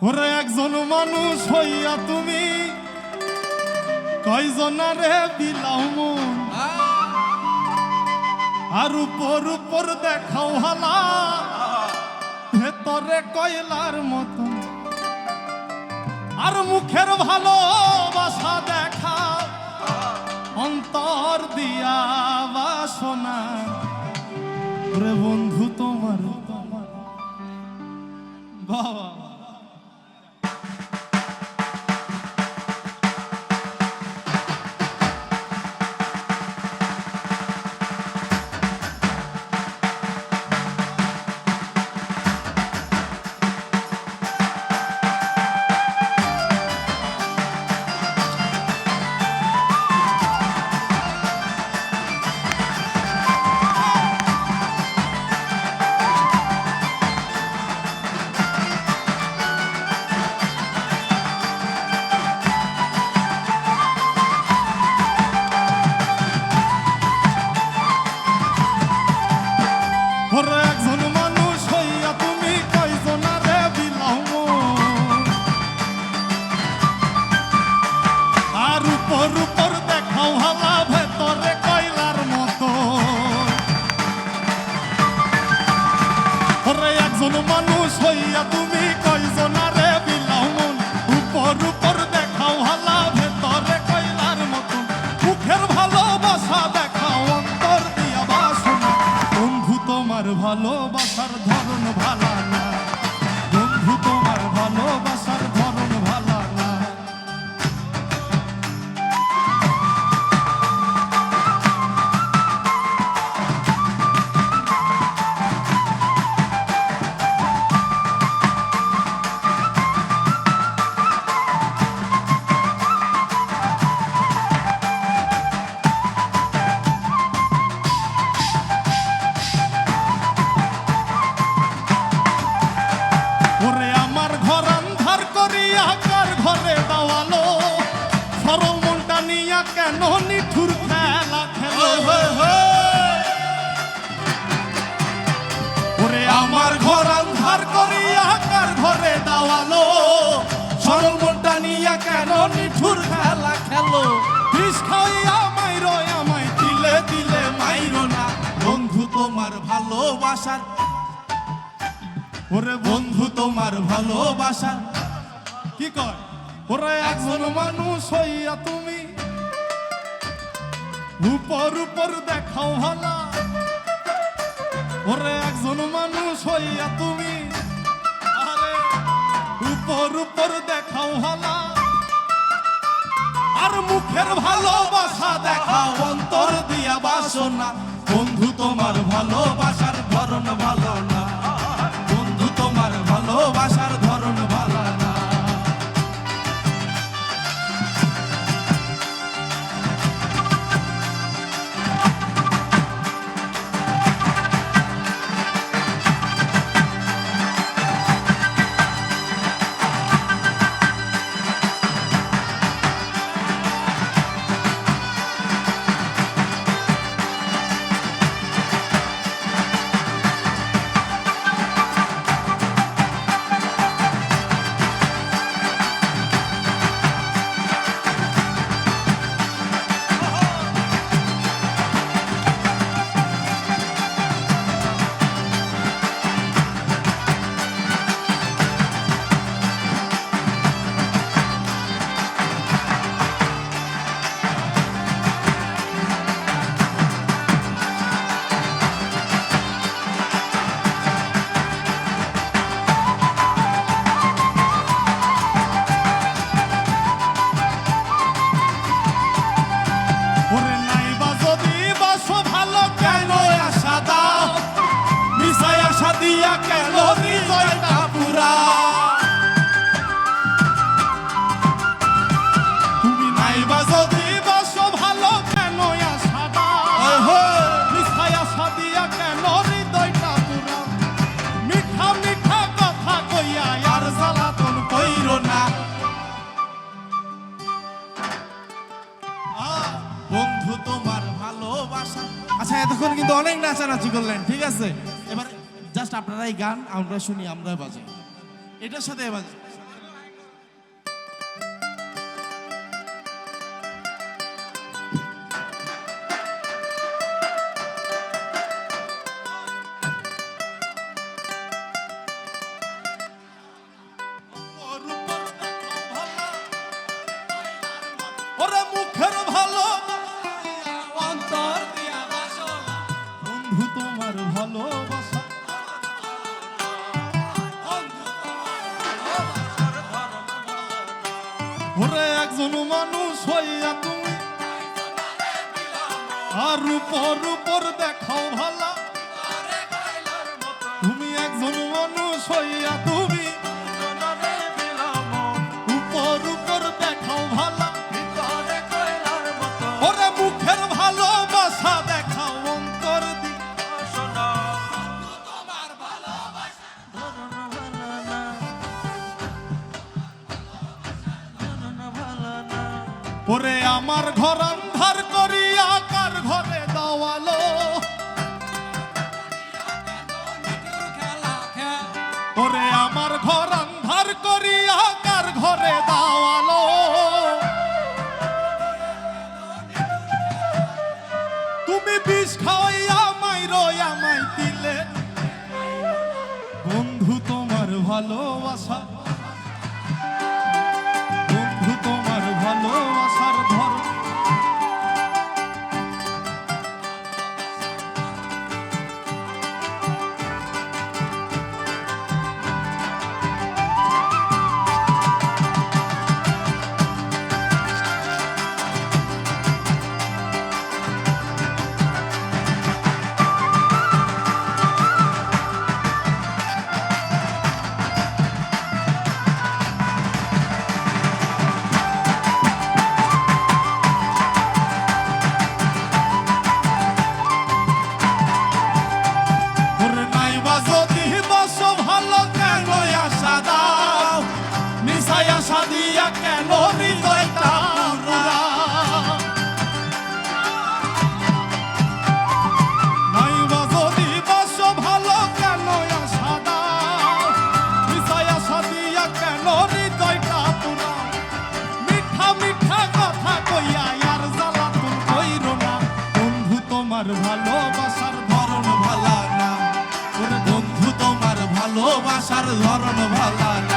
ওরে একজন মানুষ হইয়া তুমি কয়জনারে বিলাও মন, আর উপর উপর দেখাও হালা ভেতরে কয়লার মতন, আর মুখের ভালোবাসা দেখা অন্তর দিয়া বাসনা। ওরে বন্ধু তোমার বাবা একজন মানুষ হইয়া তুমি কয়জনারে বিলাও মন, আর উপর উপর দেখাও হালা ভেতরে কয়লার মতো। একজন মানুষ হইয়া তুমি কয়জনারে বিলাও মন, উপর উপর দেখাও হালা ভেতরে কয়লার মতো, মুখের ভালোবাসা দেখাও অন্তর দিয়া বাসনা। বন্ধু তোমার ভালোবাসার ধরন ভালা না, বন্ধু তোমার ভালোবাসার ধরন ভালা না। ঘরে দাওয়ালো সরল মনটা নিয়া কেন নিঠুর খেলা খেলো। ওরে আমার ঘর আন্ধার করিয়া কার ঘরে দাওয়ালো, সরল মনটা নিয়া কেন নিঠুর খেলা খেলো। বিষ খাইয়া মাইরো আমায় দিলে দিলে মাইরো না, বন্ধু তোমার ভালোবাসার, ওরে বন্ধু তোমার ভালোবাসার কি কয়। ওরে একজন মানুষ হইয়া তুমি উপর উপর দেখাও ভালা, ওরে একজন মানুষ হইয়া তুমি আরে উপর উপর দেখাও ভালা, আর মুখের ভালোবাসা দেখাও অন্তর দিয়া বাসনা। বন্ধু তোমার ভালোবাসার ধরন ভালো না, বন্ধু তোমার ভালোবাসার ধরন ভালো না। কেন হৃদয়টা পুরা, তুমি নাইবা যদি বাসো ভালো কেন আশাটা, মিশাই আশা দিয়া কেন হৃদয়টা পুরা। মিঠা মিঠা কথা কইয়া আর জ্বালাতন কইরো না, বন্ধু তোমার ভালোবাসা। আচ্ছা এতক্ষণ কিন্তু অনেক নাচানাচি করলেন, ঠিক আছে, এবার জাস্ট আপনারা এই গান আমরা শুনি, আমরা বাজাই, এটার সাথে বাজাই। একজন মানুষ হইয়া তুমি আর উপর উপর দেখাও ভালা, তুমি একজন মানুষ হইয়া তুমি উপর উপর দেখাও ভালা, ওরে মুখের ভালোবাসা দেখাও অন্তর দিয়ে। ওরে আমার ঘর আন্ধার করিয়া কার ঘরে দাওয়ালো, ওরে আমার ঘর আন্ধার করিয়া কার ঘরে দাওয়ালো, তুমি বিষ খাওয়াইয়া মাইরো আমায় দিলে, বন্ধু তোমার ভালোবাসা, বন্ধু তোমার ভালোবাসার ধর সাদিয়া কেন হৃদয়টা পুরা, নাইবা যদি বাস ভালো কেন আশা দাও, মিশায়া সাদিয়া কেন হৃদয়টা পুরা, মিঠা মিঠা কথা কইয়া আর জ্বালাতন কইরো না, বন্ধু তোমার ভালোবাসার ধরন ভালা না, ওরে বন্ধু তোমার ভালোবাসার ধরন ভালা না।